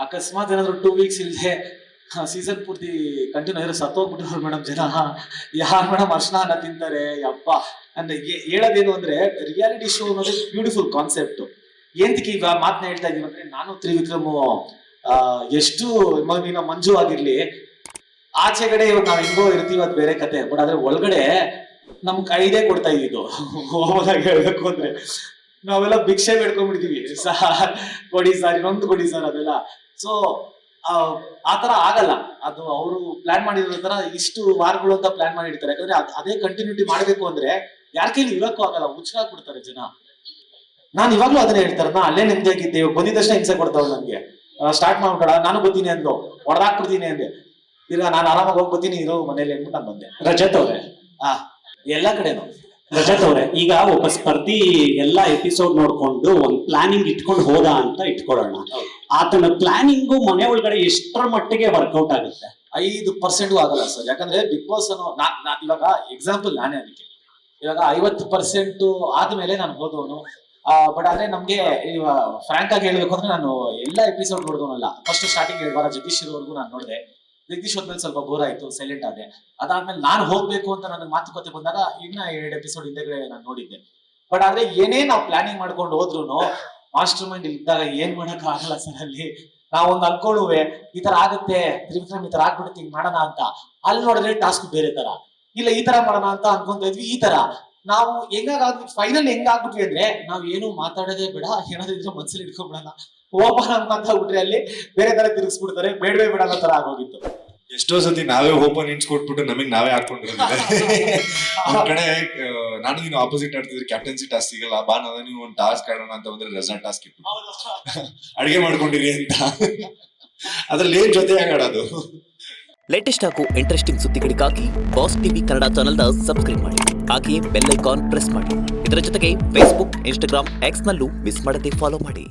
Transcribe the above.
ಅಕಸ್ಮಾತ್ ಏನಾದ್ರು 2 ವೀಕ್ಸ್ ಇಲ್ಲದೆ ಸೀಸನ್ ಪೂರ್ತಿ ಕಂಟಿನ್ಯೂ ಆದ್ರೆ ಸತ್ತೋಗ್ಬಿಟ್ಟಿದ್ರು ಮೇಡಮ್ ಜನ. ಯಾರು ಮೇಡಮ್ ಅರ್ಶನ ತಿಂತಾರೆ ಯಪ್ಪ. ಅಂದ್ರೆ ಹೇಳೋದೇನು ಅಂದ್ರೆ ರಿಯಾಲಿಟಿ ಶೋ ಅನ್ನೋದು ಬ್ಯೂಟಿಫುಲ್ ಕಾನ್ಸೆಪ್ಟ್. ಏಂತಕ್ಕೆ ಈಗ ಮಾತನ್ನ ಹೇಳ್ತಾ ಇದೀವಿ ಅಂದ್ರೆ, ನಾನು ತ್ರಿವಿಕ್ರಮ್ ಎಷ್ಟು ನೀನು ಮಂಜು ಆಗಿರ್ಲಿ, ಆಚೆಗಡೆ ಇವಾಗ ನಾವ್ ಹೆಂಗೋ ಇರ್ತೀವಿ ಅದ್ ಬೇರೆ ಕತೆ. ಬಟ್ ಆದ್ರೆ ಒಳಗಡೆ ನಮ್ಗ್ ಐಡಿಯಾ ಕೊಡ್ತಾ ಇದ್ದಿದ್ದು ಹೋದಾಗ ಹೇಳ್ಬೇಕು ಅಂದ್ರೆ, ನಾವೆಲ್ಲ ಭಿಕ್ಷೆ ಬೇಡ್ಕೊಂಡ್ಬಿಡ್ತೀವಿ, ಸಾರ್ ಕೊಡಿ ಸರ್, ಇನ್ನೊಂದು ಕೊಡಿ ಸರ್ ಅದೆಲ್ಲ. ಸೊ ಆತರ ಆಗಲ್ಲ. ಅದು ಅವರು ಪ್ಲಾನ್ ಮಾಡಿರೋ ತರ ಇಷ್ಟು ವಾರಗಳು ಅಂತ ಪ್ಲಾನ್ ಮಾಡಿರ್ತಾರೆ. ಯಾಕಂದ್ರೆ ಅದೇ ಕಂಟಿನ್ಯೂಟಿ ಮಾಡ್ಬೇಕು ಅಂದ್ರೆ ಯಾರ ಕೈಲಿ ಇರಕ್ಕೂ ಆಗಲ್ಲ, ಹುಚ್ಚಾಗ್ಬಿಡ್ತಾರೆ ಜನ. ನಾನ್ ಇವಾಗ್ಲೂ ಅದನ್ನ ಹೇಳ್ತಾರೆ, ನಾ ಅಲ್ಲೇ ನಿಂತಾಗಿದ್ದೆ, ಇವಾಗ ಬಂದಿದ್ದಷ್ಟೇ ಹಿಂಸೆ ಕೊಡ್ತಾವ್ ನನ್ಗೆ. ಸ್ಟಾರ್ಟ್ ಮಾಡ್ಬೇಡ, ನಾನು ಬರ್ತೀನಿ ಅಂದು ಹೊಡೆದಾಕ್ಬಿಡ್ತೀನಿ ಅಂದೆ. ಈಗ ನಾನು ಆರಾಮಾಗಿ ಹೋಗಿ ಬರ್ತೀನಿ ಇರೋ ಮನೇಲಿ ಅಂದ್ಬಿಟ್ಟು ನಾನು ಬಂದೆ. ರಜತ್ ಅವ್ರೆ, ಆ ಎಲ್ಲಾ ಕಡೆನು. ರಜತ್ ಅವ್ರೆ, ಈಗ ಒಬ್ಬ ಸ್ಪರ್ಧಿ ಎಲ್ಲಾ ಎಪಿಸೋಡ್ ನೋಡ್ಕೊಂಡು ಒಂದ್ ಪ್ಲಾನಿಂಗ್ ಇಟ್ಕೊಂಡು ಹೋದ ಅಂತ ಇಟ್ಕೊಳ್ಳೋಣ. ಆತನ ಪ್ಲಾನಿಂಗು ಮನೆ ಒಳಗಡೆ ಎಷ್ಟರ ಮಟ್ಟಿಗೆ ವರ್ಕೌಟ್ ಆಗುತ್ತೆ? 5% ಆಗಲ್ಲ ಸರ್. ಯಾಕಂದ್ರೆ ಬಿಗ್ ಬಾಸ್ ಅನ್ನೋ ಇವಾಗ ಎಕ್ಸಾಂಪಲ್ ನಾನೇ ಅದಕ್ಕೆ. ಇವಾಗ 50% ಆದ್ಮೇಲೆ ನಾನು ಹೋದವನು. ಬಟ್ ಆದ್ರೆ ನಮ್ಗೆ ಇವಾಗ ಫ್ರಾಂಕ್ ಆಗಿ ಹೇಳ್ಬೇಕು ಅಂದ್ರೆ, ನಾನು ಎಲ್ಲಾ ಎಪಿಸೋಡ್ ನೋಡಿದವನಲ್ಲ. ಫಸ್ಟ್ ಸ್ಟಾರ್ಟಿಂಗ್ 2 ವಾರ ಜಗದೀಶ್ ಇರೋವರೆಗೂ ನಾನು ನೋಡಿದೆ. ಜಗದೀಶ್ ಹೋದ್ಮೇಲೆ ಸ್ವಲ್ಪ ಬೋರ್ ಆಯ್ತು, ಸೈಲೆಂಟ್ ಆದೆ. ಅದಾದ್ಮೇಲೆ ನಾನು ಹೋಗ್ಬೇಕು ಅಂತ ನನಗೆ ಮಾತುಕತೆ ಬಂದಾಗ ಇನ್ನ 2 ಎಪಿಸೋಡ್ ಹಿಂದೆಗಡೆ ನಾನು ನೋಡಿದ್ದೆ. ಬಟ್ ಆದ್ರೆ ಏನೇ ನಾವು ಪ್ಲಾನಿಂಗ್ ಮಾಡ್ಕೊಂಡು ಹೋದ್ರು ಮಾಸ್ಟರ್ ಮೈಂಡ್ ಇದ್ದಾಗ ಏನ್ ಮಾಡಕ್ ಆಗಲ್ಲ ಸರ್. ಅಲ್ಲಿ ನಾವೊಂದು ಅನ್ಕೊಳ್ಳುವೆ ಈ ತರ ಆಗುತ್ತೆ, ತ್ರಿವಿಕ್ರಮ್ ಈ ತರ ಆಗ್ಬಿಡುತ್ತೆ, ಹಿಂಗ್ ಮಾಡೋಣ ಅಂತ. ಅಲ್ಲಿ ನೋಡಿದ್ರೆ ಟಾಸ್ಕ್ ಬೇರೆ ತರ. ಇಲ್ಲ ಈ ತರ ಮಾಡೋಣ ಅಂತ ಅನ್ಕೊಂತ ಇದ್ವಿ, ಈ ತರ ನಾವು ಹೆಂಗಾಗ್ಬಿಟ್ವಿ. ಫೈನಲ್ ಹೆಂಗಾಗ್ಬಿಟ್ವಿ ಅಂದ್ರೆ, ನಾವ್ ಏನು ಮಾತಾಡೋದೇ ಬೇಡ, ಏನಾದ್ರು ಇದ್ರೆ ಮನ್ಸಲ್ಲಿ ಇಟ್ಕೊಂಡ್ಬಿಡೋಣ, ಓಪನ್ ಅಂತ ಮಾತಾಡ್ಬಿಟ್ರೆ ಅಲ್ಲಿ ಬೇರೆ ತರ ತಿರುಗಿಸ್ಬಿಡ್ತಾರೆ, ಬೇಡವೇ ಬೇಡ ಅನ್ನೋ ತರ ಆಗೋಗಿತ್ತು. ಎಷ್ಟೋ ಸತಿ ನಾವೇ ಓಪನ್ ಕೊಟ್ಬಿಟ್ಟು ನಮಗ್ ನಾವೇ ಹಾಕೊಂಡಿರೋದಿದೆ. ಒಂದ್ ಕಡೆ ನಾನು ನೀನು ಆಪೋಸಿಟ್ ಆಡ್ತಿದ್ರೆ ಕ್ಯಾಪ್ಟನ್ಸಿ ಟಾಸ್ಕ್ ಸಿಗಲ್ಲ, ಬಾ ನಾವೇ ನೀವು ಒಂದು ಟಾಸ್ಕ್ ಆಡೋಣ ಅಂತ ಬಂದ್ರೆ ರೆಸಾರ್ಟ್ ಟಾಸ್ಕ್ ಇಟ್ಟು ಅಡಿಗೆ ಮಾಡ್ಕೊಂಡಿರಿ ಅಂತ. ಅದ್ರಲ್ಲಿ ಏನ್ ಜೊತೆಯಾಗಿ ಆಡೋದು. ಲೇಟೆಸ್ಟ್ ಹಾಗೂ ಇಂಟ್ರೆಸ್ಟಿಂಗ್ ಸುದ್ದಿಗಳಿಗಾಗಿ ಬಾಸ್ ಟಿವಿ ಕನ್ನಡ ಚಾನೆಲ್ನ ಸಬ್ಸ್ಕ್ರೈಬ್ ಮಾಡಿ. ಹಾಗೆಯೇ ಬೆಲ್ ಐಕಾನ್ ಪ್ರೆಸ್ ಮಾಡಿ. ಇದರ ಜೊತೆಗೆ ಫೇಸ್ಬುಕ್, ಇನ್ಸ್ಟಾಗ್ರಾಮ್, ಎಕ್ಸ್ ನಲ್ಲೂ ಮಿಸ್ ಮಾಡದೆ ಫಾಲೋ ಮಾಡಿ.